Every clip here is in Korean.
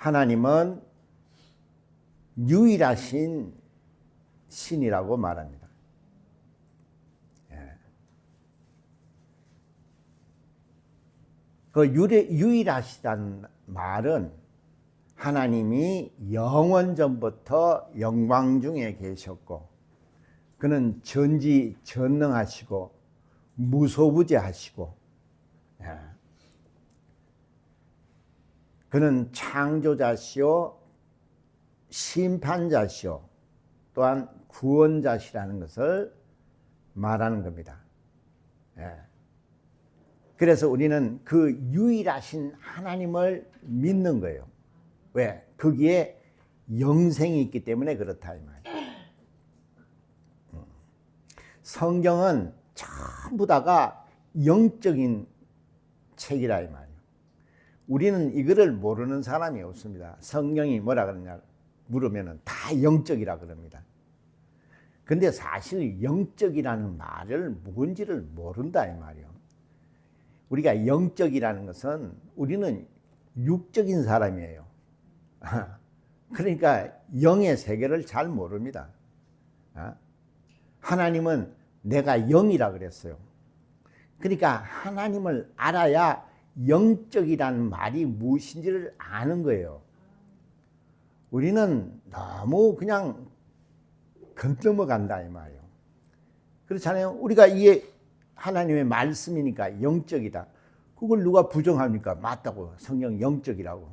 하나님은 유일하신 신이라고 말합니다. 그 유일하시다는 말은 하나님이 영원 전부터 영광 중에 계셨고, 그는 전지전능하시고 무소부재하시고, 그는 창조자시요 심판자시요 또한 구원자시라는 것을 말하는 겁니다. 그래서 우리는 그 유일하신 하나님을 믿는 거예요. 왜? 거기에 영생이 있기 때문에 그렇다 이 말이에요. 성경은 전부 다가 영적인 책이라 이 말이에요. 우리는 이거를 모르는 사람이 없습니다. 성경이 뭐라 그러냐 물으면 다 영적이라 그럽니다. 근데 사실 영적이라는 말을 뭔지를 모른다 이 말이에요. 우리가 영적이라는 것은 우리는 육적인 사람이에요. 그러니까 영의 세계를 잘 모릅니다. 하나님은 내가 영이라 그랬어요. 그러니까 하나님을 알아야 영적이라는 말이 무엇인지를 아는 거예요. 우리는 너무 그냥 건너간다 이 말이에요. 그렇잖아요. 우리가 이게 하나님의 말씀이니까 영적이다. 그걸 누가 부정합니까? 맞다고. 성경 영적이라고.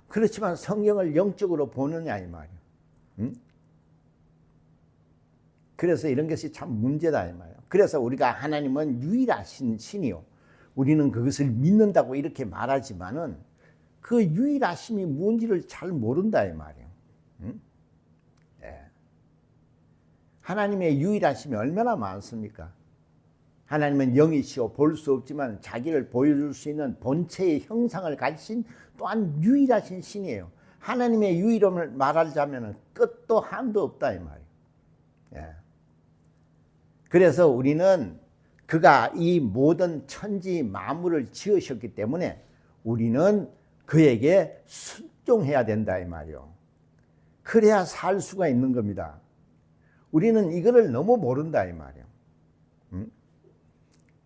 그렇지만 성경을 영적으로 보느냐 이 말이에요. 응? 그래서 이런 것이 참 문제다 이 말이에요. 그래서 우리가 하나님은 유일하신 신이요, 우리는 그것을 믿는다고 이렇게 말하지만은 그 유일하심이 뭔지를 잘 모른다 이 말이에요. 응? 하나님의 유일하심이 얼마나 많습니까? 하나님은 영이시오 볼 수 없지만 자기를 보여줄 수 있는 본체의 형상을 가지신 또한 유일하신 신이에요. 하나님의 유일함을 말하자면 끝도 한도 없다 이 말이에요. 그래서 우리는 그가 이 모든 천지 만물을 지으셨기 때문에 우리는 그에게 순종해야 된다 이 말이에요. 그래야 살 수가 있는 겁니다. 우리는 이거를 너무 모른다 이 말이에요.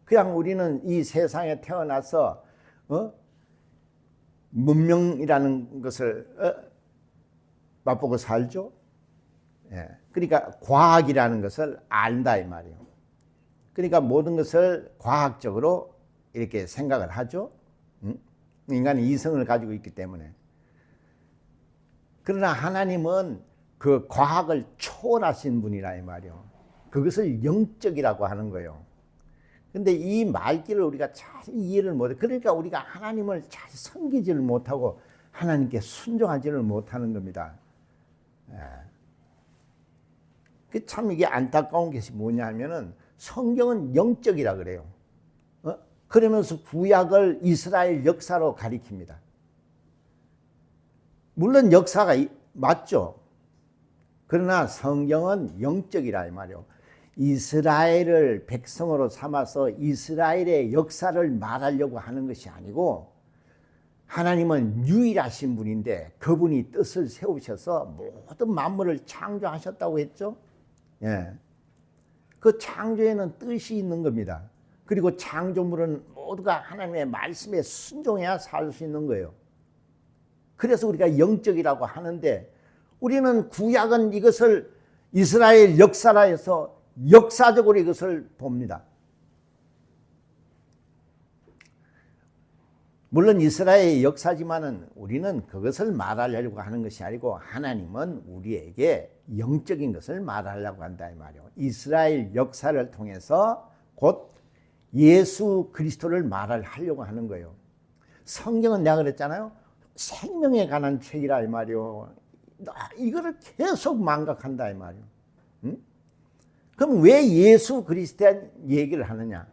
그냥 우리는 이 세상에 태어나서 문명이라는 것을 맛보고 살죠. 그러니까 과학이라는 것을 안다 이 말이에요. 그러니까 모든 것을 과학적으로 이렇게 생각을 하죠. 인간은 이성을 가지고 있기 때문에. 그러나 하나님은 그 과학을 초월하신 분이라 이 말이에요. 그것을 영적이라고 하는 거예요. 근데 이 말귀를 우리가 잘 이해를 못해. 그러니까 우리가 하나님을 잘 섬기지를 못하고 하나님께 순종하지를 못하는 겁니다. 참 이게 안타까운 것이 뭐냐 하면은 성경은 영적이라 그래요. 그러면서 구약을 이스라엘 역사로 가리킵니다. 물론 역사가 맞죠. 그러나 성경은 영적이라 이 말이에요. 이스라엘을 백성으로 삼아서 이스라엘의 역사를 말하려고 하는 것이 아니고, 하나님은 유일하신 분인데 그분이 뜻을 세우셔서 모든 만물을 창조하셨다고 했죠. 그 창조에는 뜻이 있는 겁니다. 그리고 창조물은 모두가 하나님의 말씀에 순종해야 살 수 있는 거예요. 그래서 우리가 영적이라고 하는데, 우리는 구약은 이것을 이스라엘 역사라 해서 역사적으로 이것을 봅니다. 물론 이스라엘의 역사지만은 우리는 그것을 말하려고 하는 것이 아니고 하나님은 우리에게 영적인 것을 말하려고 한다 이 말이에요. 이스라엘 역사를 통해서 곧 예수 그리스도를 말하려고 하는 거예요. 성경은 내가 그랬잖아요. 생명에 관한 책이라 이 말이에요. 이거를 계속 망각한다 이 말이에요. 그럼 왜 예수 그리스도의 얘기를 하느냐?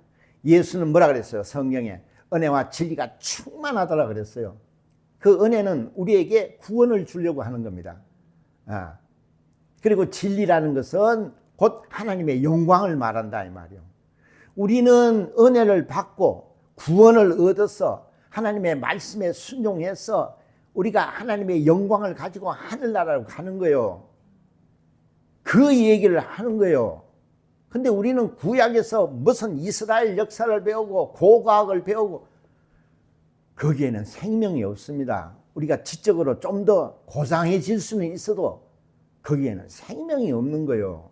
예수는 뭐라 그랬어요? 성경에 은혜와 진리가 충만하다라 그랬어요. 그 은혜는 우리에게 구원을 주려고 하는 겁니다. 그리고 진리라는 것은 곧 하나님의 영광을 말한다 이 말이에요. 우리는 은혜를 받고 구원을 얻어서 하나님의 말씀에 순종해서 우리가 하나님의 영광을 가지고 하늘나라로 가는 거예요. 그 얘기를 하는 거예요. 근데 우리는 구약에서 무슨 이스라엘 역사를 배우고 고고학을 배우고 거기에는 생명이 없습니다. 우리가 지적으로 좀 더 고상해질 수는 있어도 거기에는 생명이 없는 거예요.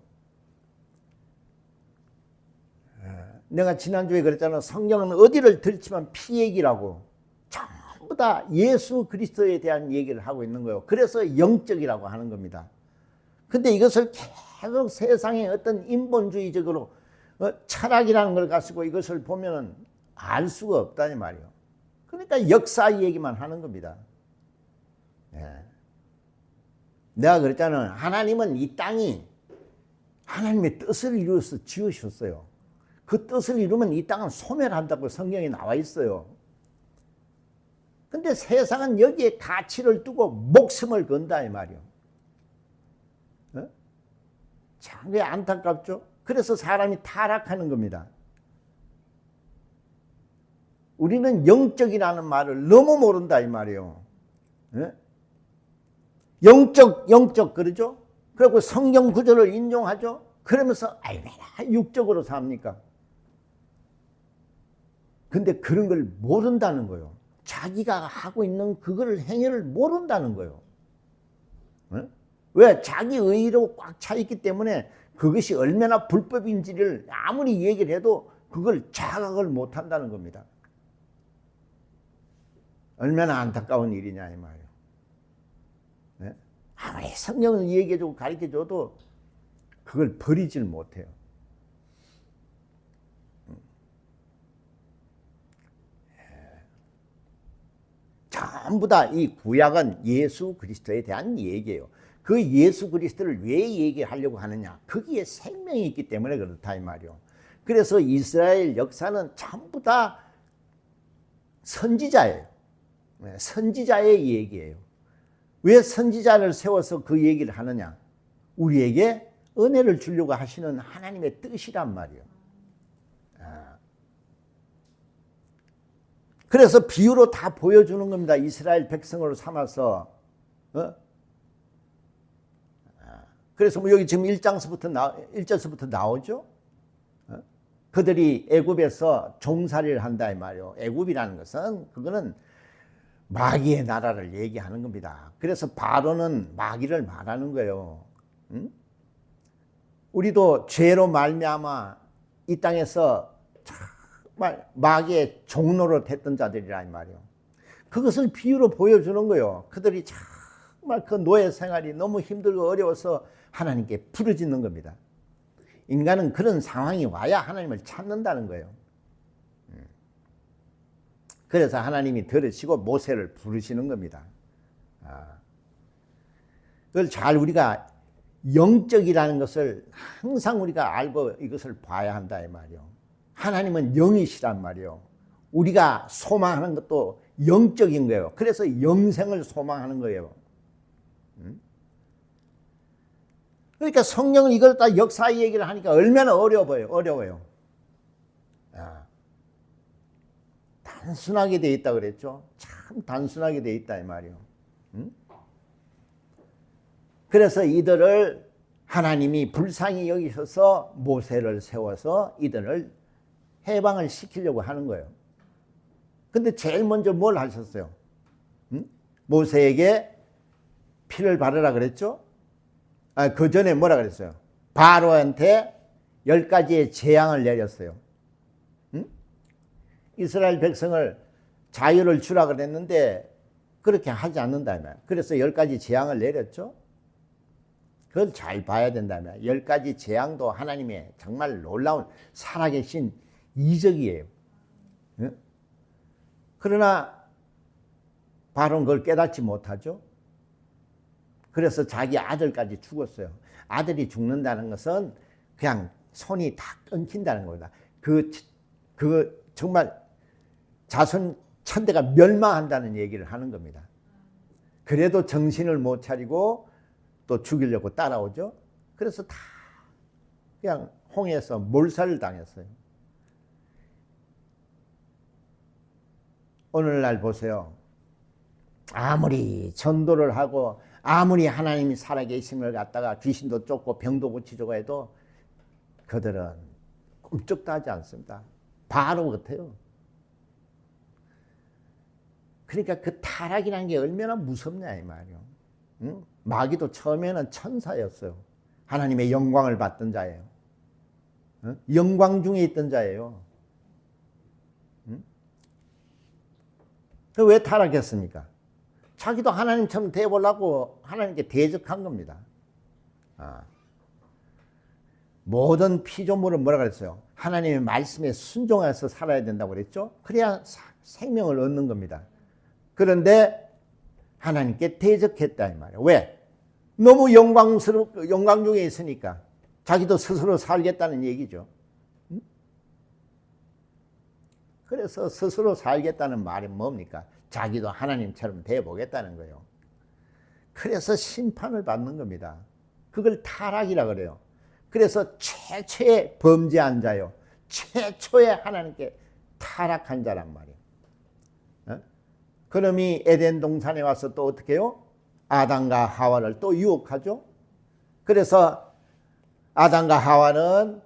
내가 지난주에 그랬잖아. 성경은 어디를 들치면 피 얘기라고. 전부 다 예수 그리스도에 대한 얘기를 하고 있는 거예요. 그래서 영적이라고 하는 겁니다. 근데 이것을 계속 세상의 어떤 인본주의적으로 철학이라는 걸 가지고 이것을 보면은 알 수가 없다니 말이에요. 그러니까 역사 얘기만 하는 겁니다. 내가 그랬잖아요. 하나님은 이 땅이 하나님의 뜻을 이루어서 지으셨어요. 그 뜻을 이루면 이 땅은 소멸한다고 성경에 나와 있어요. 근데 세상은 여기에 가치를 두고 목숨을 건다 이 말이에요. 참 안타깝죠. 그래서 사람이 타락하는 겁니다. 우리는 영적이라는 말을 너무 모른다 이 말이에요. 영적 그러죠. 그리고 성경 구절을 인용하죠. 그러면서 얼마나 육적으로 삽니까? 근데 그런 걸 모른다는 거예요. 자기가 하고 있는 그거를 행위를 모른다는 거예요. 왜? 자기 의의로 꽉 차 있기 때문에 그것이 얼마나 불법인지를 아무리 얘기를 해도 그걸 자각을 못 한다는 겁니다. 얼마나 안타까운 일이냐 이 말이에요. 아무리 성경을 얘기해주고 가르쳐줘도 그걸 버리질 못해요. 전부 다 이 구약은 예수 그리스도에 대한 얘기예요. 그 예수 그리스도를 왜 얘기하려고 하느냐? 거기에 생명이 있기 때문에 그렇다 이 말이요. 그래서 이스라엘 역사는 전부 다 선지자예요. 선지자의 얘기예요. 왜 선지자를 세워서 그 얘기를 하느냐? 우리에게 은혜를 주려고 하시는 하나님의 뜻이란 말이에요. 그래서 비유로 다 보여주는 겁니다. 이스라엘 백성으로 삼아서. 그래서 뭐 여기 지금 1절서부터 나오죠. 그들이 애굽에서 종살이를 한다 이 말이에요. 애굽이라는 것은 그거는 마귀의 나라를 얘기하는 겁니다. 그래서 바로는 마귀를 말하는 거예요. 우리도 죄로 말미암아 이 땅에서 정말 마귀의 종로로 됐던 자들이라 이 말이에요. 그것을 비유로 보여주는 거예요. 그들이 정말 그 노예 생활이 너무 힘들고 어려워서 하나님께 부르짖는 겁니다. 인간은 그런 상황이 와야 하나님을 찾는다는 거예요. 그래서 하나님이 들으시고 모세를 부르시는 겁니다. 그걸 잘 우리가 영적이라는 것을 항상 우리가 알고 이것을 봐야 한다 이 말이에요. 하나님은 영이시란 말이에요. 우리가 소망하는 것도 영적인 거예요. 그래서 영생을 소망하는 거예요. 그러니까 성경은 이걸 다 역사 얘기를 하니까 얼마나 어려워요. 단순하게 돼 있다 그랬죠. 참 단순하게 돼 있다 이 말이에요. 그래서 이들을 하나님이 불쌍히 여기셔서 모세를 세워서 이들을 해방을 시키려고 하는 거예요. 근데 제일 먼저 뭘 하셨어요? 모세에게 피를 바르라 그랬죠. 그 전에 뭐라 그랬어요? 바로한테 10가지의 재앙을 내렸어요. 이스라엘 백성을 자유를 주라 그랬는데 그렇게 하지 않는다면, 그래서 10가지 재앙을 내렸죠. 그걸 잘 봐야 된다면 10가지 재앙도 하나님의 정말 놀라운 살아계신 이적이에요. 그러나 바로는 그걸 깨닫지 못하죠. 그래서 자기 아들까지 죽었어요. 아들이 죽는다는 것은 그냥 손이 다 끊긴다는 겁니다. 그 정말 자손 천대가 멸망한다는 얘기를 하는 겁니다. 그래도 정신을 못 차리고 또 죽이려고 따라오죠. 그래서 다 그냥 홍해에서 몰살을 당했어요. 오늘날 보세요. 아무리 전도를 하고 아무리 하나님이 살아계심을 갖다가 귀신도 쫓고 병도 고치려고 해도 그들은 꿈쩍도 하지 않습니다. 바로 같아요. 그러니까 그 타락이라는 게 얼마나 무섭냐 이 말이요. 응? 마귀도 처음에는 천사였어요. 하나님의 영광을 받던 자예요. 응? 영광 중에 있던 자예요. 응? 왜 타락했습니까? 자기도 하나님처럼 되어보려고 하나님께 대적한 겁니다. 모든 피조물은 뭐라 그랬어요? 하나님의 말씀에 순종해서 살아야 된다고 그랬죠? 그래야 생명을 얻는 겁니다. 그런데 하나님께 대적했다 이 말이에요. 왜? 너무 영광 중에 있으니까 자기도 스스로 살겠다는 얘기죠. 그래서 스스로 살겠다는 말이 뭡니까? 자기도 하나님처럼 되어보겠다는 거예요. 그래서 심판을 받는 겁니다. 그걸 타락이라 그래요. 그래서 최초의 범죄한 자요. 최초의 하나님께 타락한 자란 말이에요. 그놈이 에덴 동산에 와서 또 어떻게 해요? 아담과 하와를 또 유혹하죠. 그래서 아담과 하와는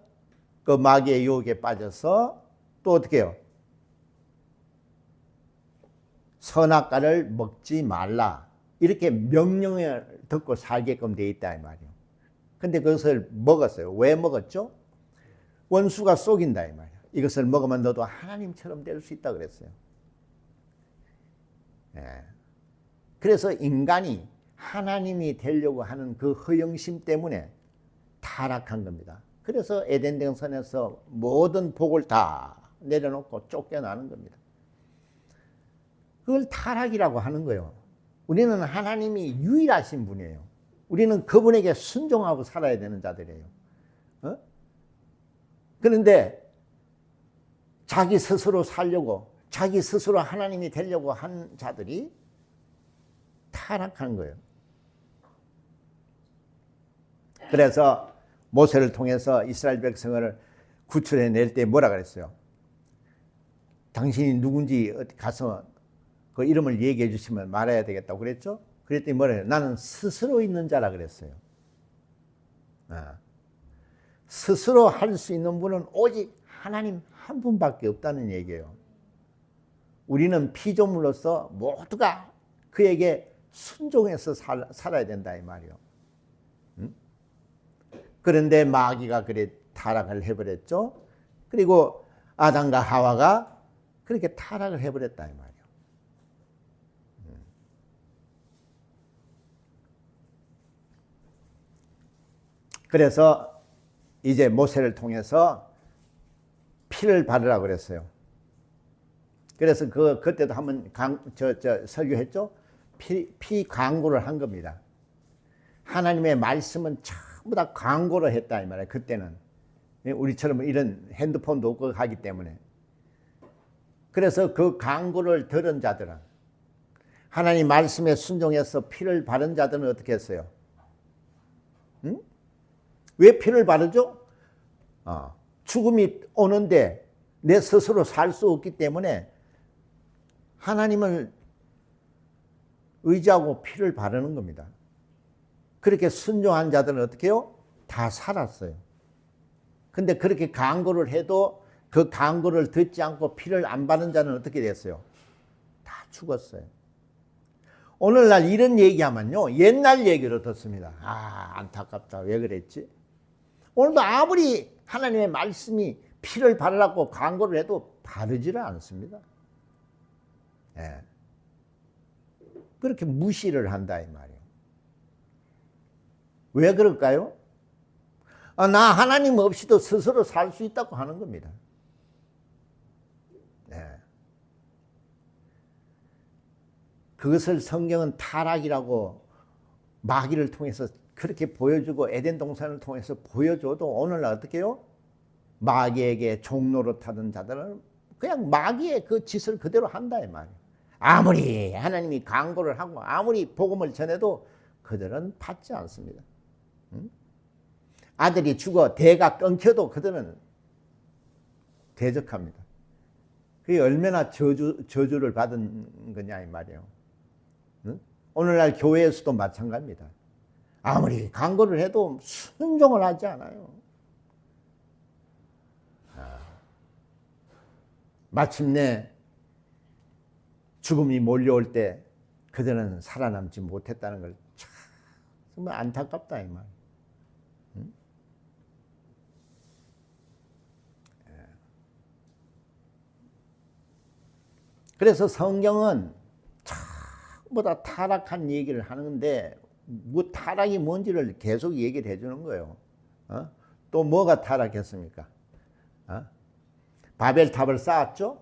그 마귀의 유혹에 빠져서 또 어떻게 해요? 선악과를 먹지 말라. 이렇게 명령을 듣고 살게끔 돼 있다 이 말이에요. 근데 그것을 먹었어요. 왜 먹었죠? 원수가 속인다 이 말이에요. 이것을 먹으면 너도 하나님처럼 될 수 있다 그랬어요. 예. 그래서 인간이 하나님이 되려고 하는 그 허영심 때문에 타락한 겁니다. 그래서 에덴 동산에서 모든 복을 다 내려놓고 쫓겨나는 겁니다. 그걸 타락이라고 하는 거예요. 우리는 하나님이 유일하신 분이에요. 우리는 그분에게 순종하고 살아야 되는 자들이에요. 그런데 자기 스스로 살려고, 자기 스스로 하나님이 되려고 한 자들이 타락한 거예요. 그래서 모세를 통해서 이스라엘 백성을 구출해낼 때 뭐라 그랬어요? 당신이 누군지 가서 그 이름을 얘기해 주시면 말해야 되겠다고 그랬죠? 그랬더니 뭐라 해요? 나는 스스로 있는 자라 그랬어요. 스스로 할 수 있는 분은 오직 하나님 한 분밖에 없다는 얘기예요. 우리는 피조물로서 모두가 그에게 순종해서 살아야 된다 이 말이에요. 그런데 마귀가 그래 타락을 해버렸죠. 그리고 아담과 하와가 그렇게 타락을 해버렸다 이 말이에요. 그래서 이제 모세를 통해서 피를 바르라고 그랬어요. 그래서 그때도 한번 설교했죠. 피 광고를 한 겁니다. 하나님의 말씀은 전부 다 광고를 했다 이 말이에요. 그때는 우리처럼 이런 핸드폰도 없고 하기 때문에. 그래서 그 광고를 들은 자들은, 하나님 말씀에 순종해서 피를 바른 자들은 어떻게 했어요? 왜 피를 바르죠? 죽음이 오는데 내 스스로 살 수 없기 때문에 하나님을 의지하고 피를 바르는 겁니다. 그렇게 순종한 자들은 어떻게 해요? 다 살았어요. 근데 그렇게 강구를 해도 그 강구를 듣지 않고 피를 안 바른 자는 어떻게 됐어요? 다 죽었어요. 오늘날 이런 얘기하면요, 옛날 얘기로 듣습니다. 안타깝다. 왜 그랬지? 오늘도 아무리 하나님의 말씀이 피를 바르라고 강구를 해도 바르지를 않습니다. 예. 그렇게 무시를 한다 이 말이에요. 왜 그럴까요? 나 하나님 없이도 스스로 살 수 있다고 하는 겁니다. 예. 그것을 성경은 타락이라고 마귀를 통해서 그렇게 보여주고 에덴 동산을 통해서 보여줘도 오늘날 어떻게 해요? 마귀에게 종로로 타던 자들은 그냥 마귀의 그 짓을 그대로 한다 이 말이에요. 아무리 하나님이 강구를 하고 아무리 복음을 전해도 그들은 받지 않습니다. 아들이 죽어 대가 끊겨도 그들은 대적합니다. 그게 얼마나 저주를 받은 거냐 이 말이에요. 응? 오늘날 교회에서도 마찬가지입니다. 아무리 강구를 해도 순종을 하지 않아요. 마침내 죽음이 몰려올 때 그들은 살아남지 못했다는 걸 참 정말 안타깝다 이 말. 응? 그래서 성경은 전부 다 타락한 얘기를 하는데 뭐 타락이 뭔지를 계속 얘기를 해주는 거예요. 또 뭐가 타락했습니까? 바벨탑을 쌓았죠?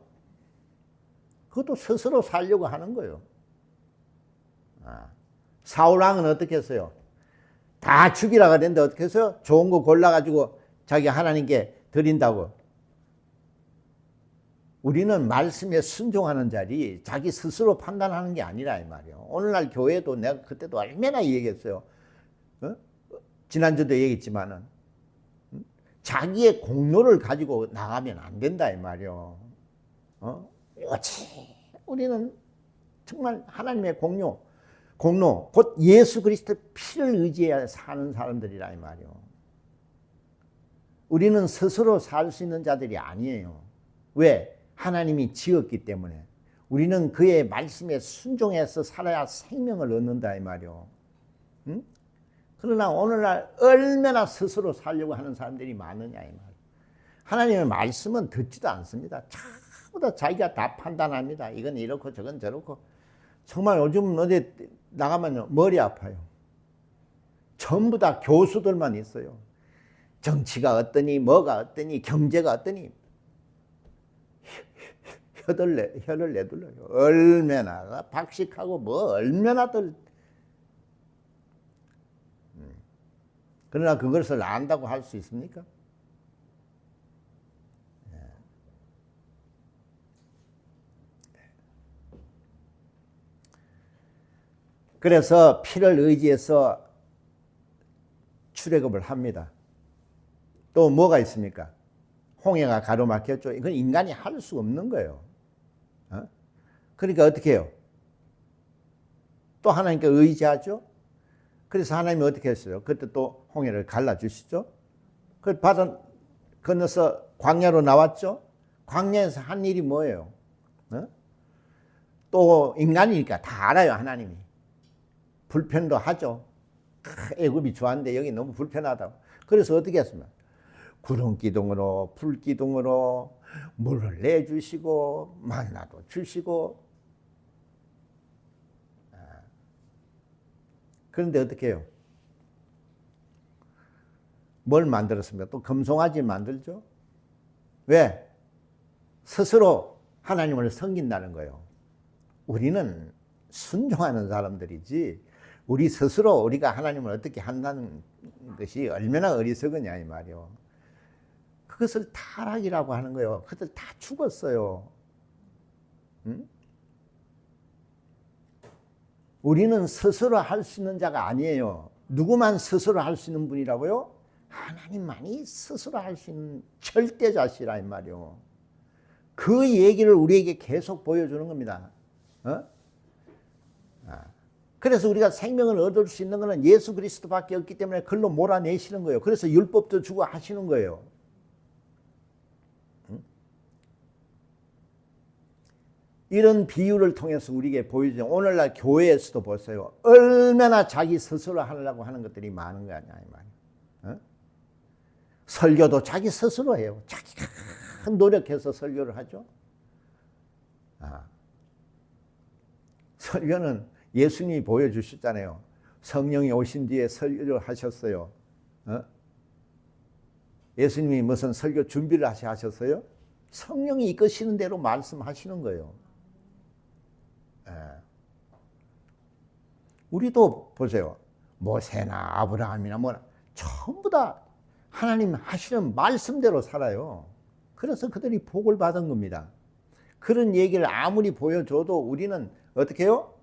그것도 스스로 살려고 하는 거예요. 사울왕은 어떻게 했어요? 다 죽이라고 했는데 어떻게 했어요? 좋은 거 골라가지고 자기 하나님께 드린다고. 우리는 말씀에 순종하는 자리 자기 스스로 판단하는 게 아니라 이 말이에요. 오늘날 교회도 내가 그때도 얼마나 얘기했어요. 지난주도 얘기했지만은 자기의 공로를 가지고 나가면 안 된다 이 말이에요. 오직 우리는 정말 하나님의 공로 곧 예수 그리스도의 피를 의지해야 사는 사람들이라 이 말이에요. 우리는 스스로 살 수 있는 자들이 아니에요. 왜? 하나님이 지었기 때문에. 우리는 그의 말씀에 순종해서 살아야 생명을 얻는다 이 말이에요. 응? 그러나 오늘날 얼마나 스스로 살려고 하는 사람들이 많으냐 이 말이에요. 하나님의 말씀은 듣지도 않습니다. 전부 다 자기가 다 판단합니다. 이건 이렇고 저건 저렇고. 정말 요즘 어디 나가면 머리 아파요. 전부 다 교수들만 있어요. 정치가 어떠니 뭐가 어떠니 경제가 어떠니 혀를 내둘러요. 얼마나 박식하고 뭐 얼마나들. 그러나 그것을 안다고 할 수 있습니까? 그래서 피를 의지해서 출애굽을 합니다. 또 뭐가 있습니까? 홍해가 가로막혔죠. 이건 인간이 할 수 없는 거예요. 그러니까 어떻게 해요? 또 하나님께 의지하죠. 그래서 하나님이 어떻게 했어요? 그때 또 홍해를 갈라주시죠. 그 바다 건너서 광야로 나왔죠. 광야에서 한 일이 뭐예요? 또 인간이니까 다 알아요. 하나님이 불편도 하죠. 애굽이 좋았는데 여기 너무 불편하다고. 그래서 어떻게 했습니까? 구름 기둥으로 불 기둥으로 물을 내주시고 만나도 주시고. 그런데 어떻게 해요? 뭘 만들었습니까? 또 금송아지 만들죠. 왜? 스스로 하나님을 섬긴다는 거예요. 우리는 순종하는 사람들이지 우리 스스로 우리가 하나님을 어떻게 한다는 것이 얼마나 어리석으냐 이 말이요. 그것을 타락이라고 하는 거예요. 그들 다 죽었어요. 응? 우리는 스스로 할 수 있는 자가 아니에요. 누구만 스스로 할 수 있는 분이라고요? 하나님만이 스스로 할 수 있는 절대자시라 이 말이요. 그 얘기를 우리에게 계속 보여주는 겁니다. 그래서 우리가 생명을 얻을 수 있는 것은 예수 그리스도밖에 없기 때문에 그걸로 몰아내시는 거예요. 그래서 율법도 주고 하시는 거예요. 이런 비유를 통해서 우리에게 보여주죠. 오늘날 교회에서도 보세요. 얼마나 자기 스스로 하려고 하는 것들이 많은 거 아니야 이 말이야. 설교도 자기 스스로 해요. 자기가 노력해서 설교를 하죠. 설교는 예수님이 보여주셨잖아요. 성령이 오신 뒤에 설교를 하셨어요. 예수님이 무슨 설교 준비를 하셨어요? 성령이 이끄시는 대로 말씀하시는 거예요. 우리도 보세요. 모세나 아브라함이나 뭐나 전부 다 하나님 하시는 말씀대로 살아요. 그래서 그들이 복을 받은 겁니다. 그런 얘기를 아무리 보여줘도 우리는 어떻게 해요?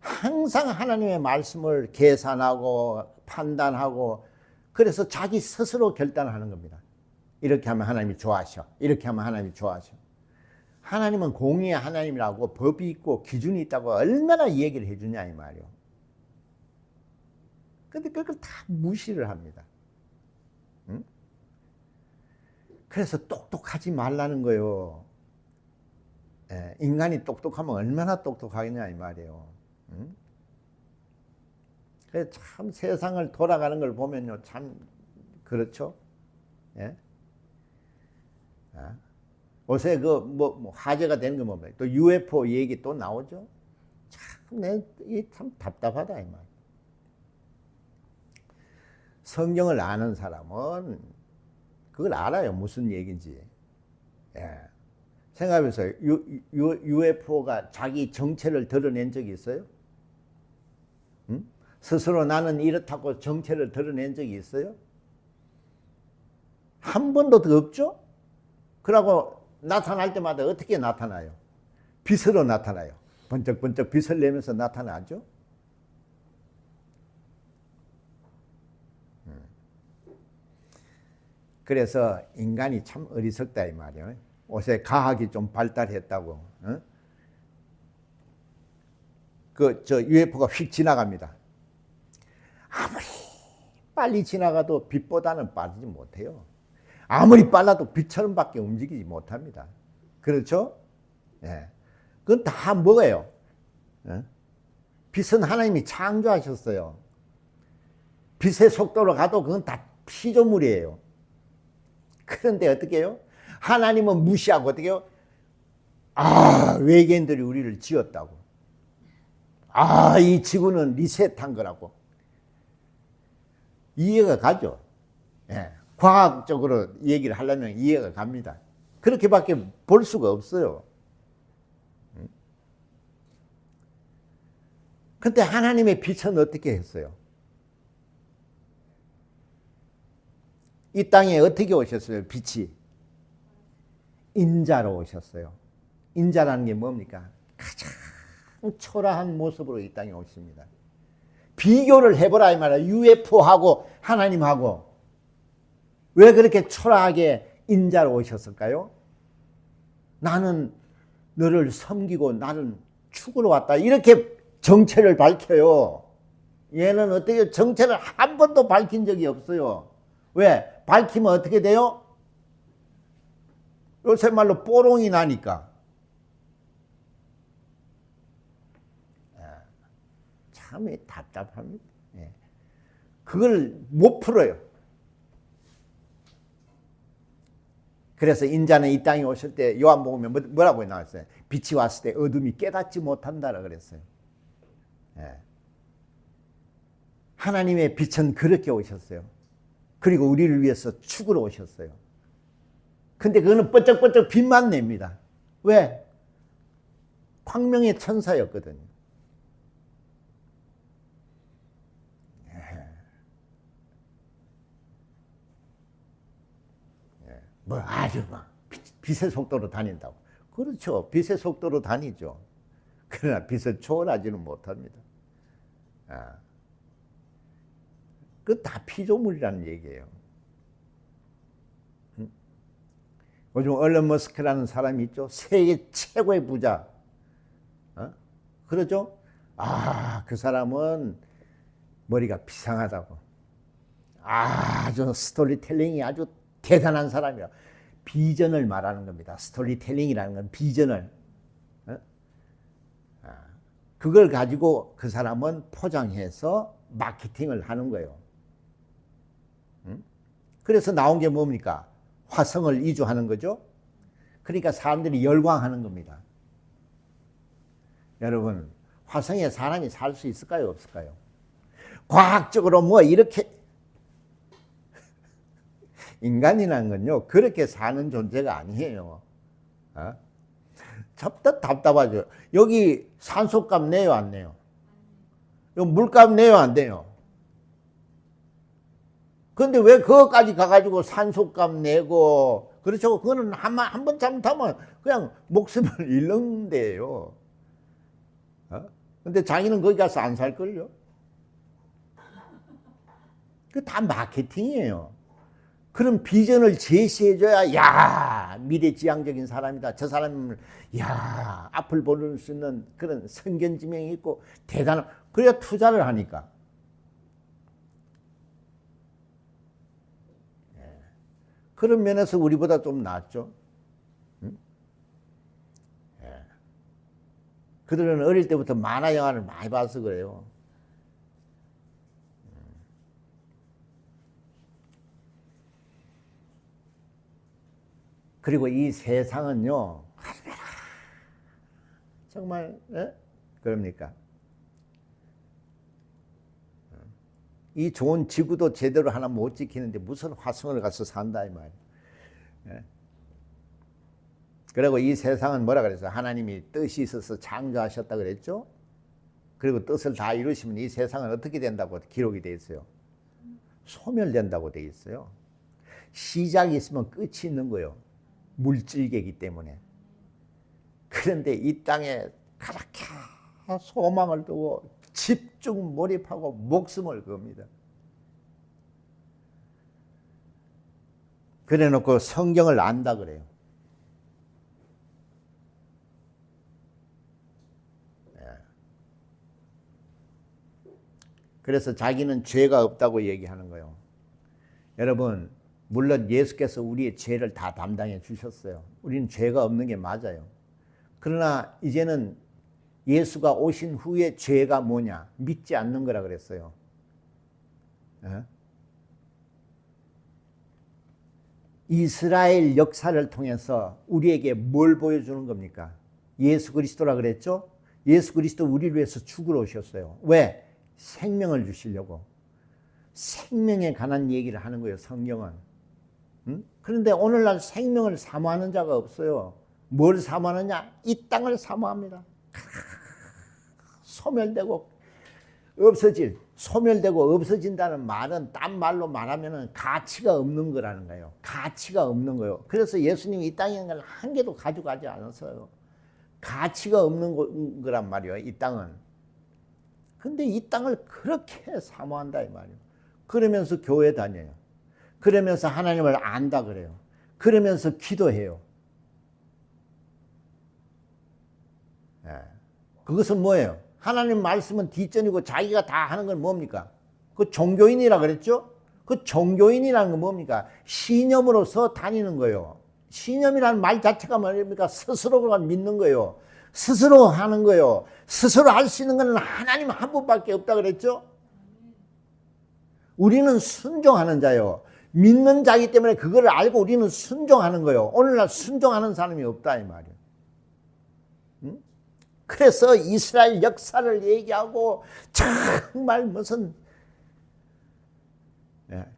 항상 하나님의 말씀을 계산하고 판단하고 그래서 자기 스스로 결단하는 겁니다. 이렇게 하면 하나님이 좋아하셔. 이렇게 하면 하나님이 좋아하셔. 하나님은 공의의 하나님이라고 법이 있고 기준이 있다고 얼마나 얘기를 해주냐 이 말이요. 근데 그걸 다 무시를 합니다. 응? 그래서 똑똑하지 말라는 거요. 예, 인간이 똑똑하면 얼마나 똑똑하겠냐 이 말이에요. 응? 그래서 참 세상을 돌아가는 걸 보면요, 참 그렇죠. 예? 아. 요새 뭐 화제가 되는 거 보면 또 UFO 얘기 또 나오죠. 참 답답하다 이 말. 성경을 아는 사람은 그걸 알아요. 무슨 얘기인지. 예. 생각해보세요. UFO가 자기 정체를 드러낸 적이 있어요? 응? 스스로 나는 이렇다고 정체를 드러낸 적이 있어요? 한 번도 더 없죠? 그러고 나타날 때마다 어떻게 나타나요? 빛으로 나타나요. 번쩍번쩍 빛을 내면서 나타나죠? 그래서 인간이 참 어리석다 이 말이에요. 요새 과학이 좀 발달했다고. 어? UFO가 휙 지나갑니다. 아무리 빨리 지나가도 빛보다는 빠르지 못해요. 아무리 빨라도 빛처럼 밖에 움직이지 못합니다. 그렇죠? 예. 그건 다 뭐예요? 예? 빛은 하나님이 창조하셨어요. 빛의 속도로 가도 그건 다 피조물이에요. 그런데 어떻게 해요? 하나님은 무시하고 어떻게 해요? 외계인들이 우리를 지었다고. 이 지구는 리셋한 거라고. 이해가 가죠? 예. 과학적으로 얘기를 하려면 이해가 갑니다. 그렇게밖에 볼 수가 없어요. 근데 하나님의 빛은 어떻게 했어요? 이 땅에 어떻게 오셨어요? 빛이 인자로 오셨어요. 인자라는 게 뭡니까? 가장 초라한 모습으로 이 땅에 오십니다. 비교를 해보라 이 말이야. UFO하고 하나님하고 왜 그렇게 초라하게 인자로 오셨을까요? 나는 너를 섬기고 나는 축으로 왔다. 이렇게 정체를 밝혀요. 얘는 어떻게 정체를 한 번도 밝힌 적이 없어요. 왜? 밝히면 어떻게 돼요? 요새 말로 뽀롱이 나니까. 참 답답합니다. 그걸 못 풀어요. 그래서 인자는 이 땅에 오실 때 요한복음에 뭐라고 나왔어요? 빛이 왔을 때 어둠이 깨닫지 못한다라 그랬어요. 하나님의 빛은 그렇게 오셨어요. 그리고 우리를 위해서 축으로 오셨어요. 근데 그거는 번쩍번쩍 빛만 냅니다. 왜? 광명의 천사였거든요. 뭐 아주 막 빛의 속도로 다닌다고. 그렇죠. 빛의 속도로 다니죠. 그러나 빛을 초월하지는 못합니다. 그 다 피조물이라는 얘기예요. 요즘 얼런 머스크라는 사람이 있죠. 세계 최고의 부자. 그러죠? 그 사람은 머리가 비상하다고. 아주 스토리텔링이 아주 대단한 사람이야. 비전을 말하는 겁니다. 스토리텔링이라는 건 비전을. 그걸 가지고 그 사람은 포장해서 마케팅을 하는 거예요. 그래서 나온 게 뭡니까? 화성을 이주하는 거죠. 그러니까 사람들이 열광하는 겁니다. 여러분, 화성에 사람이 살 수 있을까요? 없을까요? 과학적으로 뭐 이렇게 인간이라는 건요, 그렇게 사는 존재가 아니에요. 답답하죠. 여기 산소값 내요, 안 내요? 여기 물값 내요, 안 내요? 근데 왜 그거까지 가가지고 산소값 내고, 그렇죠? 그거는 한 번 잘못하면 그냥 목숨을 잃는 데예요. 근데 자기는 거기 가서 안 살걸요? 그 다 마케팅이에요. 그런 비전을 제시해줘야 야 미래지향적인 사람이다. 저 사람을 야 앞을 볼 수 있는 그런 선견지명이 있고 대단한 그래야 투자를 하니까. 그런 면에서 우리보다 좀 낫죠. 응? 그들은 어릴 때부터 만화 영화를 많이 봐서 그래요. 그리고 이 세상은요, 정말, 그럽니까? 이 좋은 지구도 제대로 하나 못 지키는데 무슨 화성을 가서 산다, 이 말이에요. 그리고 이 세상은 뭐라 그랬어요? 하나님이 뜻이 있어서 창조하셨다 그랬죠? 그리고 뜻을 다 이루시면 이 세상은 어떻게 된다고 기록이 되어 있어요? 소멸된다고 되어 있어요. 시작이 있으면 끝이 있는 거예요. 물질계이기 때문에. 그런데 이 땅에 그렇게 소망을 두고 집중 몰입하고 목숨을 겁니다. 그래 놓고 성경을 안다 그래요. 그래서 자기는 죄가 없다고 얘기하는 거예요. 여러분, 물론 예수께서 우리의 죄를 다 담당해 주셨어요. 우리는 죄가 없는 게 맞아요. 그러나 이제는 예수가 오신 후에 죄가 뭐냐? 믿지 않는 거라 그랬어요. 이스라엘 역사를 통해서 우리에게 뭘 보여주는 겁니까? 예수 그리스도라 그랬죠? 예수 그리스도 우리를 위해서 죽으러 오셨어요. 왜? 생명을 주시려고. 생명에 관한 얘기를 하는 거예요, 성경은. 그런데 오늘날 생명을 사모하는 자가 없어요. 뭘 사모하느냐? 이 땅을 사모합니다. 소멸되고 없어진다는 말은 딴 말로 말하면 가치가 없는 거라는 거예요. 가치가 없는 거예요. 그래서 예수님이 이 땅에 있는 걸 한 개도 가져가지 않았어요. 가치가 없는 거란 말이에요, 이 땅은. 근데 이 땅을 그렇게 사모한다 이 말이에요. 그러면서 교회 다녀요. 그러면서 하나님을 안다 그래요. 그러면서 기도해요. 그것은 뭐예요? 하나님 말씀은 뒷전이고 자기가 다 하는 건 뭡니까? 그 종교인이라 그랬죠? 그 종교인이라는 건 뭡니까? 신념으로서 다니는 거예요. 신념이라는 말 자체가 뭡니까? 스스로가 믿는 거예요. 스스로 하는 거예요. 스스로 할 수 있는 건 하나님 한 분밖에 없다 그랬죠? 우리는 순종하는 자예요. 믿는 자이기 때문에 그걸 알고 우리는 순종하는 거예요. 오늘날 순종하는 사람이 없다 이 말이에요. 응? 그래서 이스라엘 역사를 얘기하고 정말 무슨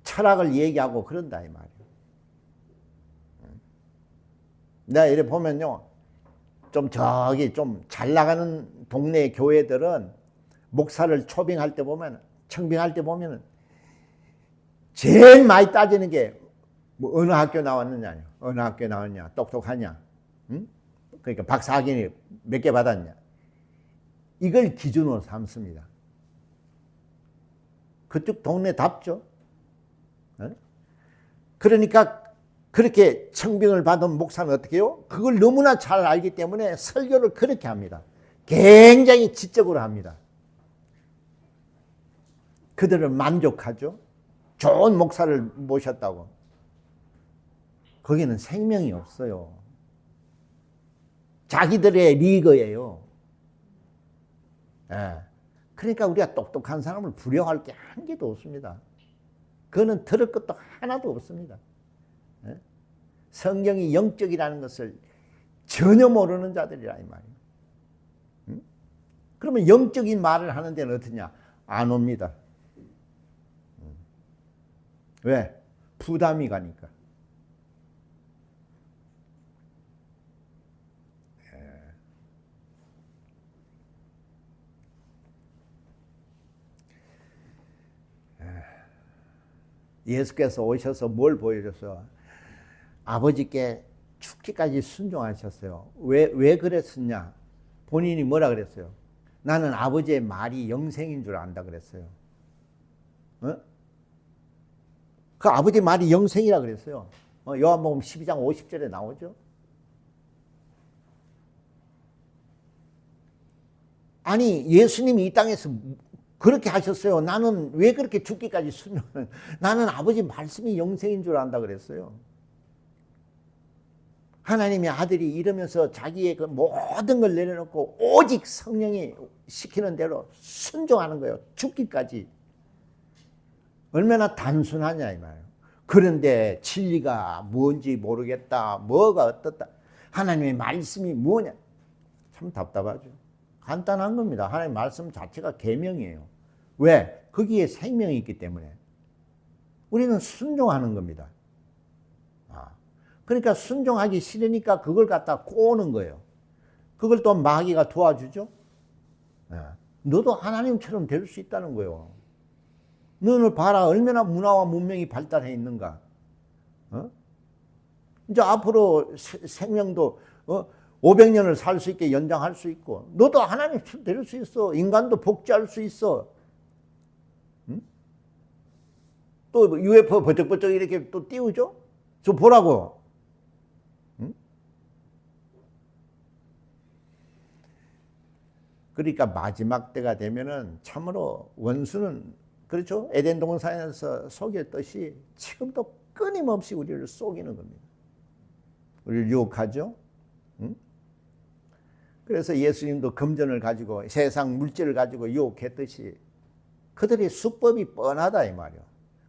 철학을 얘기하고 그런다 이 말이에요. 내가 이래 보면요, 좀 잘 나가는 동네 교회들은 목사를 청빙할 때 보면 제일 많이 따지는 게 뭐 어느 학교 나왔느냐, 어느 학교 나왔냐, 똑똑하냐, 응? 그러니까 박사학위 몇 개 받았냐, 이걸 기준으로 삼습니다. 그쪽 동네답죠. 그러니까 그렇게 청빙을 받은 목사는 어떻게 해요? 그걸 너무나 잘 알기 때문에 설교를 그렇게 합니다. 굉장히 지적으로 합니다. 그들은 만족하죠. 좋은 목사를 모셨다고. 거기는 생명이 없어요. 자기들의 리그예요. 그러니까 우리가 똑똑한 사람을 부려할 게 한 개도 없습니다. 그거는 들을 것도 하나도 없습니다. 성경이 영적이라는 것을 전혀 모르는 자들이라 이 말이에요. 그러면 영적인 말을 하는 데는 어떠냐? 안 옵니다. 왜? 부담이 가니까. 예수께서 오셔서 뭘 보여줬어요? 아버지께 죽기까지 순종하셨어요. 왜 그랬었냐? 본인이 뭐라 그랬어요? 나는 아버지의 말이 영생인 줄 안다 그랬어요. 그 아버지 말이 영생이라 그랬어요. 요한복음 12장 50절에 나오죠. 아니 예수님이 이 땅에서 그렇게 하셨어요. 나는 왜 그렇게 죽기까지 순종하는, 나는 아버지 말씀이 영생인 줄 안다 그랬어요. 하나님의 아들이 이러면서 자기의 그 모든 걸 내려놓고 오직 성령이 시키는 대로 순종하는 거예요. 죽기까지. 얼마나 단순하냐 이 말이에요. 그런데 진리가 뭔지 모르겠다. 뭐가 어떻다. 하나님의 말씀이 뭐냐. 참 답답하죠. 간단한 겁니다. 하나님의 말씀 자체가 계명이에요. 왜? 거기에 생명이 있기 때문에. 우리는 순종하는 겁니다. 그러니까 순종하기 싫으니까 그걸 갖다 꼬는 거예요. 그걸 또 마귀가 도와주죠. 너도 하나님처럼 될 수 있다는 거예요. 너는 봐라 얼마나 문화와 문명이 발달해 있는가. 이제 앞으로 생명도 500년을 살 수 있게 연장할 수 있고 너도 하나님처럼 될 수 있어. 인간도 복제할 수 있어. 또 UFO 버쩍버쩍 이렇게 또 띄우죠. 저 보라고. 그러니까 마지막 때가 되면은 참으로 원수는 그렇죠. 에덴 동산에서 속였듯이 지금도 끊임없이 우리를 속이는 겁니다. 우리를 유혹하죠. 그래서 예수님도 금전을 가지고 세상 물질을 가지고 유혹했듯이 그들의 수법이 뻔하다 이 말이요.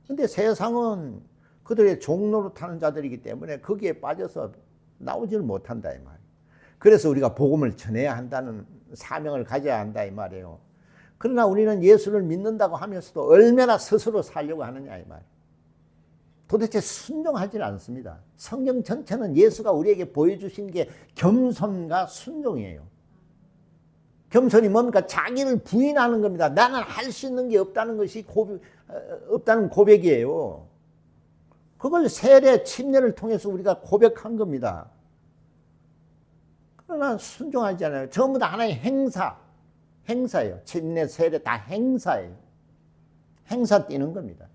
근데 세상은 그들의 종로로 타는 자들이기 때문에 거기에 빠져서 나오지를 못한다 이 말이에요. 그래서 우리가 복음을 전해야 한다는 사명을 가져야 한다 이 말이에요. 그러나 우리는 예수를 믿는다고 하면서도 얼마나 스스로 살려고 하느냐 이 말이에요. 도대체 순종하지 않습니다. 성경 전체는 예수가 우리에게 보여주신 게 겸손과 순종이에요. 겸손이 뭡니까? 자기를 부인하는 겁니다. 나는 할 수 있는 게 없다는 것이 없다는 고백이에요. 그걸 세례, 침례를 통해서 우리가 고백한 겁니다. 그러나 순종하지 않아요. 전부 다 하나의 행사예요. 침례, 세례 다 행사예요. 행사 뛰는 겁니다.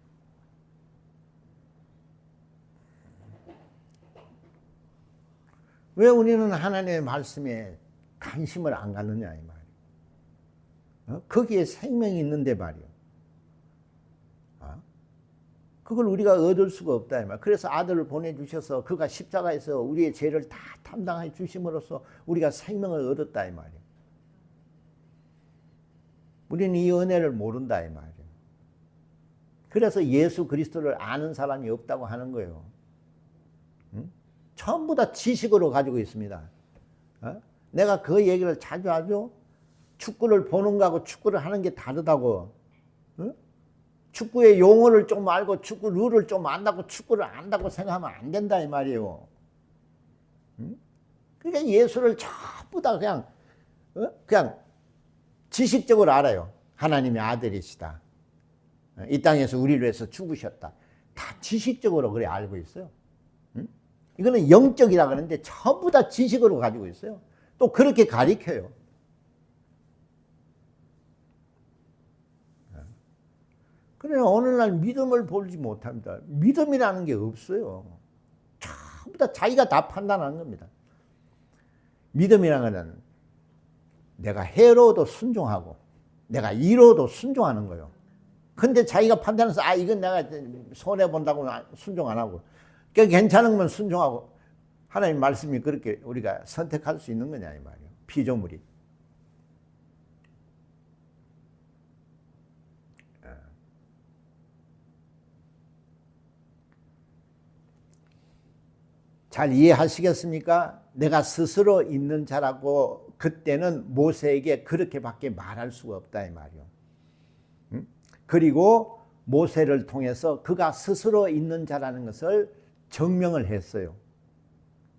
왜 우리는 하나님의 말씀에 관심을 안 갖느냐 이 말이에요. 거기에 생명이 있는데 말이에요. 그걸 우리가 얻을 수가 없다 이 말이에요. 그래서 아들을 보내주셔서 그가 십자가에서 우리의 죄를 다 담당해 주심으로써 우리가 생명을 얻었다 이 말이에요. 우리는 이 은혜를 모른다 이 말이에요. 그래서 예수 그리스도를 아는 사람이 없다고 하는 거예요. 전부 다 지식으로 가지고 있습니다. 내가 그 얘기를 자주 하죠. 축구를 보는 거하고 축구를 하는 게 다르다고. 축구의 용어를 좀 알고 축구 룰을 좀 안다고 축구를 안다고 생각하면 안 된다 이 말이에요. 그러니까 예수를 전부 다 그냥 지식적으로 알아요. 하나님의 아들이시다. 이 땅에서 우리를 위해서 죽으셨다. 다 지식적으로 그래 알고 있어요. 이거는 영적이라 그러는데 전부 다 지식으로 가지고 있어요. 또 그렇게 가리켜요. 그래 오늘날 믿음을 보지 못합니다. 믿음이라는 게 없어요. 전부 다 자기가 다 판단하는 겁니다. 믿음이라는 것은 내가 해로도 순종하고 내가 이로도 순종하는 거예요. 근데 자기가 판단해서 이건 내가 손해본다고 순종 안 하고 괜찮은 거면 순종하고 하나님 말씀이 그렇게 우리가 선택할 수 있는 거냐 이 말이에요. 피조물이. 잘 이해하시겠습니까? 내가 스스로 있는 자라고 그때는 모세에게 그렇게밖에 말할 수가 없다 이 말이에요. 그리고 모세를 통해서 그가 스스로 있는 자라는 것을 증명을 했어요.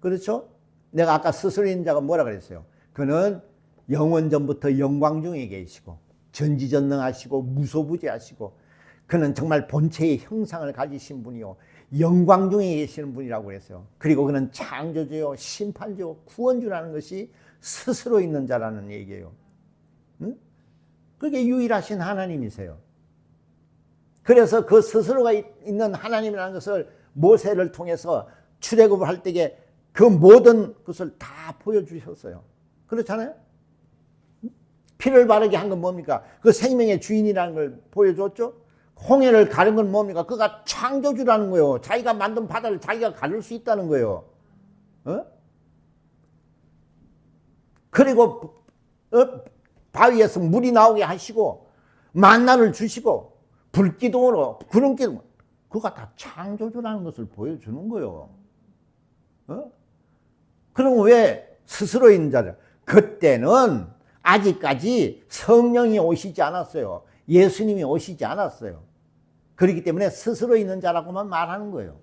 그렇죠? 내가 아까 스스로 있는 자가 뭐라 그랬어요? 그는 영원전부터 영광 중에 계시고 전지전능하시고 무소부지하시고 그는 정말 본체의 형상을 가지신 분이요 영광 중에 계시는 분이라고 그랬어요. 그리고 그는 창조주요 심판주요 구원주라는 것이 스스로 있는 자라는 얘기예요. 그게 유일하신 하나님이세요. 그래서 그 스스로가 있는 하나님이라는 것을 모세를 통해서 출애굽을 할 때에 그 모든 것을 다 보여주셨어요. 그렇잖아요? 피를 바르게 한 건 뭡니까? 그 생명의 주인이라는 걸 보여줬죠. 홍해를 가른 건 뭡니까? 그가 창조주라는 거예요. 자기가 만든 바다를 자기가 가를 수 있다는 거예요. 그리고 바위에서 물이 나오게 하시고 만나를 주시고 불기둥으로 구름기둥, 그가 다 창조주라는 것을 보여주는 거예요. 그럼 왜 스스로 있는 자들? 그때는 아직까지 성령이 오시지 않았어요. 예수님이 오시지 않았어요. 그렇기 때문에 스스로 있는 자라고만 말하는 거예요.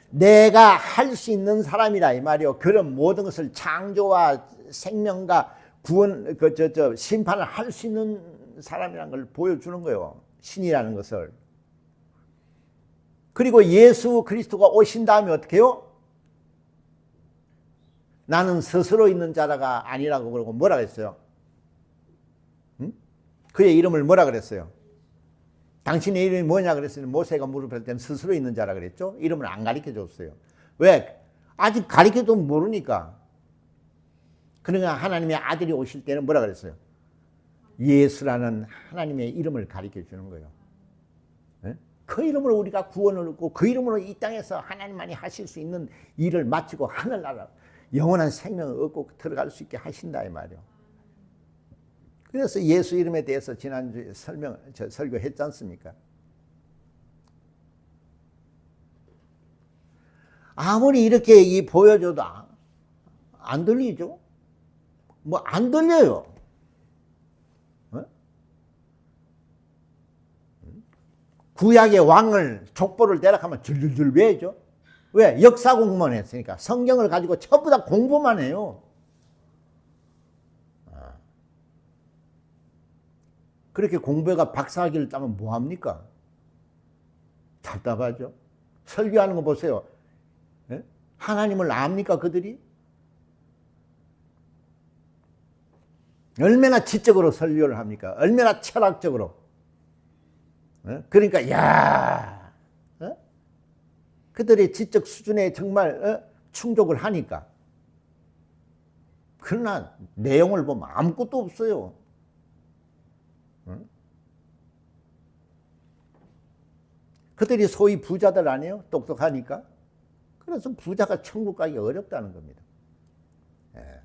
내가 할 수 있는 사람이라 이 말이요. 그런 모든 것을 창조와 생명과 구원, 심판을 할 수 있는 사람이라는 걸 보여주는 거예요. 신이라는 것을. 그리고 예수 그리스도가 오신 다음에 어떻게 해요? 나는 스스로 있는 자라가 아니라고 그러고 뭐라 그랬어요? 그의 이름을 뭐라 그랬어요? 당신의 이름이 뭐냐 그랬더니 모세가 물어볼 때는 스스로 있는 자라 그랬죠. 이름을 안 가르쳐 줬어요. 왜? 아직 가르쳐도 모르니까. 그러니까 하나님의 아들이 오실 때는 뭐라 그랬어요? 예수라는 하나님의 이름을 가르쳐 주는 거예요. 그 이름으로 우리가 구원을 얻고 그 이름으로 이 땅에서 하나님만이 하실 수 있는 일을 마치고 하늘나라 영원한 생명을 얻고 들어갈 수 있게 하신다 이 말이에요. 그래서 예수 이름에 대해서 지난주에 설교했지 않습니까? 아무리 이렇게 보여줘도 안 들리죠? 뭐 안 들려요. 구약의 왕을 족보를 대략하면 줄줄줄 외죠. 왜? 역사 공부만 했으니까. 성경을 가지고 전부 다 공부만 해요. 그렇게 공부해가 박사학위를 따면 뭐합니까? 답답하죠. 설교하는 거 보세요. 예? 하나님을 압니까 그들이? 얼마나 지적으로 설교를 합니까? 얼마나 철학적으로. 그러니까 야, 그들의 지적 수준에 정말 충족을 하니까. 그러나 내용을 보면 아무것도 없어요. 그들이 소위 부자들 아니에요? 똑똑하니까. 그래서 부자가 천국 가기 어렵다는 겁니다. 예.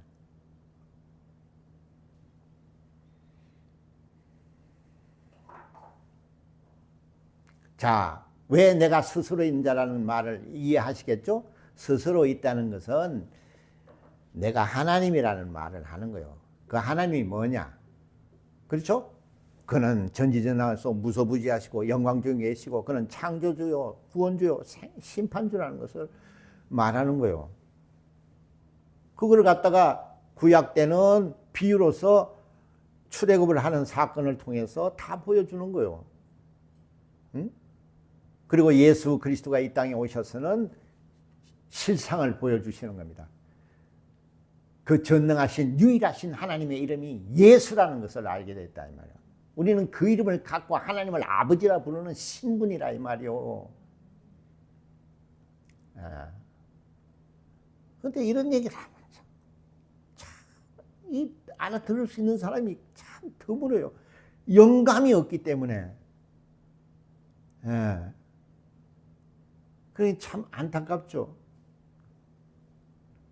자, 왜 내가 스스로 있는 자라는 말을 이해하시겠죠? 스스로 있다는 것은 내가 하나님이라는 말을 하는 거예요. 그 하나님이 뭐냐? 그렇죠? 그는 전지전능하시고 무소부지하시고 영광중에 계시고 그는 창조주요 구원주요 심판주라는 것을 말하는 거예요. 그걸 갖다가 구약 때는 비유로서 출애굽을 하는 사건을 통해서 다 보여주는 거예요. 응? 그리고 예수 그리스도가 이 땅에 오셔서는 실상을 보여주시는 겁니다. 그 전능하신 유일하신 하나님의 이름이 예수라는 것을 알게 됐다 이 말이에요. 우리는 그 이름을 갖고 하나님을 아버지라 부르는 신분이라 이 말이요. 그런데 이런 얘기를 하면 참 알아들을 수 있는 사람이 참 드물어요. 영감이 없기 때문에. 그러니 참 안타깝죠.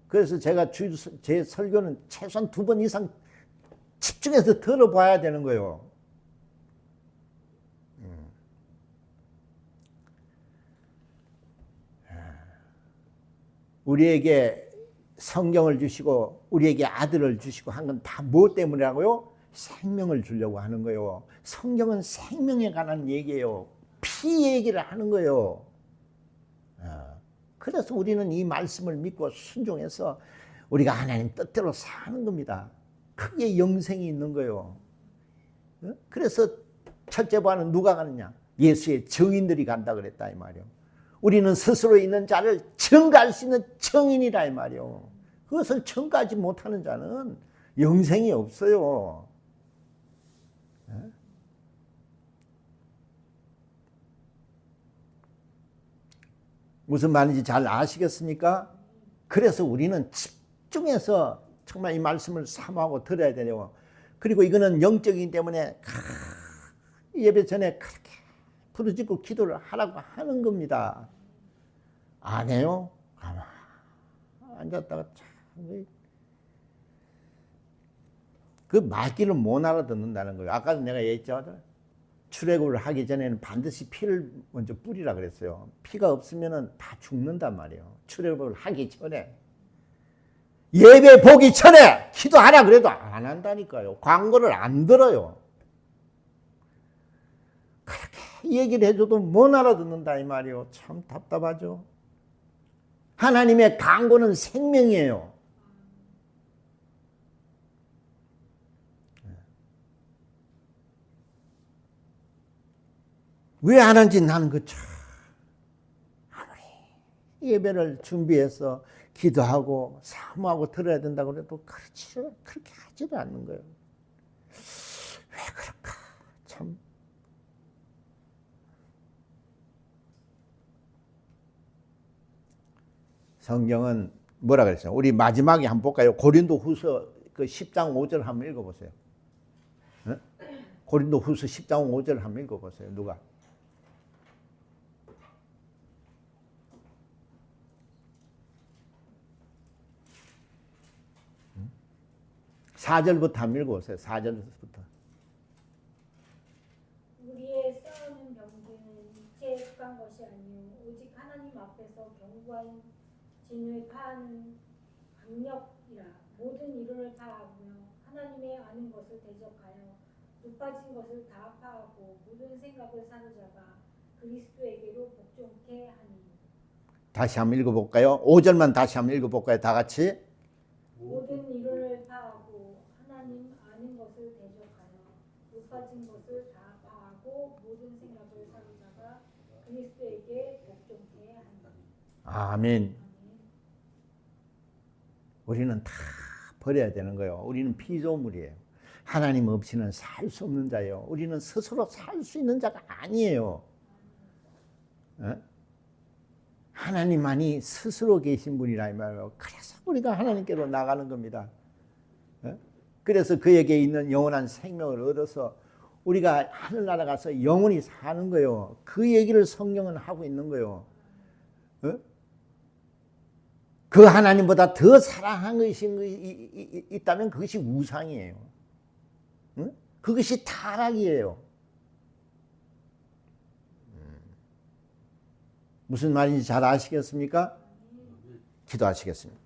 그래서 제가 제 설교는 최소한 2번 이상 집중해서 들어봐야 되는 거예요. 우리에게 성경을 주시고 우리에게 아들을 주시고 한 건 다 무엇 때문이라고요? 생명을 주려고 하는 거예요. 성경은 생명에 관한 얘기예요. 피 얘기를 하는 거예요. 그래서 우리는 이 말씀을 믿고 순종해서 우리가 하나님 뜻대로 사는 겁니다. 그게 영생이 있는 거예요. 그래서 첫째 반은 누가 가느냐? 예수의 증인들이 간다 그랬다 이 말이요. 우리는 스스로 있는 자를 증거할 수 있는 증인이라 이 말이요. 그것을 증거하지 못하는 자는 영생이 없어요. 무슨 말인지 잘 아시겠습니까? 그래서 우리는 집중해서 정말 이 말씀을 사모하고 들어야 되요. 그리고 이거는 영적이기 때문에 예배 전에 그렇게 부르짖고 기도를 하라고 하는 겁니다. 안 해요? 가만 앉았다가 참, 그 말귀를 못 알아듣는다는 거예요. 아까도 내가 얘기했죠. 출애굽을 하기 전에는 반드시 피를 먼저 뿌리라 그랬어요. 피가 없으면 다 죽는단 말이에요. 출애굽을 하기 전에. 예배 보기 전에 기도하라 그래도 안 한다니까요. 광고를 안 들어요. 그렇게 얘기를 해줘도 못 알아듣는다 이 말이에요. 참 답답하죠. 하나님의 광고는 생명이에요. 왜 안 하는지 나는 아무리 예배를 준비해서 기도하고 사모하고 들어야 된다고 해도 그렇게 하지를 않는 거예요. 왜 그럴까? 참. 성경은 뭐라 그랬어요? 우리 마지막에 한번 볼까요? 고린도후서 그 10장 5절 한번 읽어보세요. 네? 고린도후서 10장 5절 한번 읽어보세요. 누가? 4절부터 한번 읽어보세요. 4절부터. 우리의 싸우는 병기는 육체에 속한 것이 아니요 오직 하나님 앞에서 견고한 진을 파하는 강력이라. 모든 이론을 파하며 하나님의 아는 것을 대적하여 높아진 것을 다 파하고 모든 생각을 사로잡아 그리스도에게로 복종케 하니. 다시 한번 읽어볼까요? 5절만 다시 한번 읽어볼까요? 다 같이. 모든 이론을 파하고 하나님 아는 것을 대적하여 높아진 것을 다 파하고 모든 생각을 사로잡아 그리스도에게 복종케 하니. 아멘. 우리는 다 버려야 되는 거예요. 우리는 피조물이에요. 하나님 없이는 살 수 없는 자예요. 우리는 스스로 살 수 있는 자가 아니에요. 하나님만이 스스로 계신 분이라 이 말이에요. 그래서 우리가 하나님께로 나가는 겁니다. 그래서 그에게 있는 영원한 생명을 얻어서 우리가 하늘나라 가서 영원히 사는 거예요. 그 얘기를 성경은 하고 있는 거예요. 그 하나님보다 더 사랑한 것이 있다면 그것이 우상이에요. 그것이 타락이에요. 무슨 말인지 잘 아시겠습니까? 기도하시겠습니다.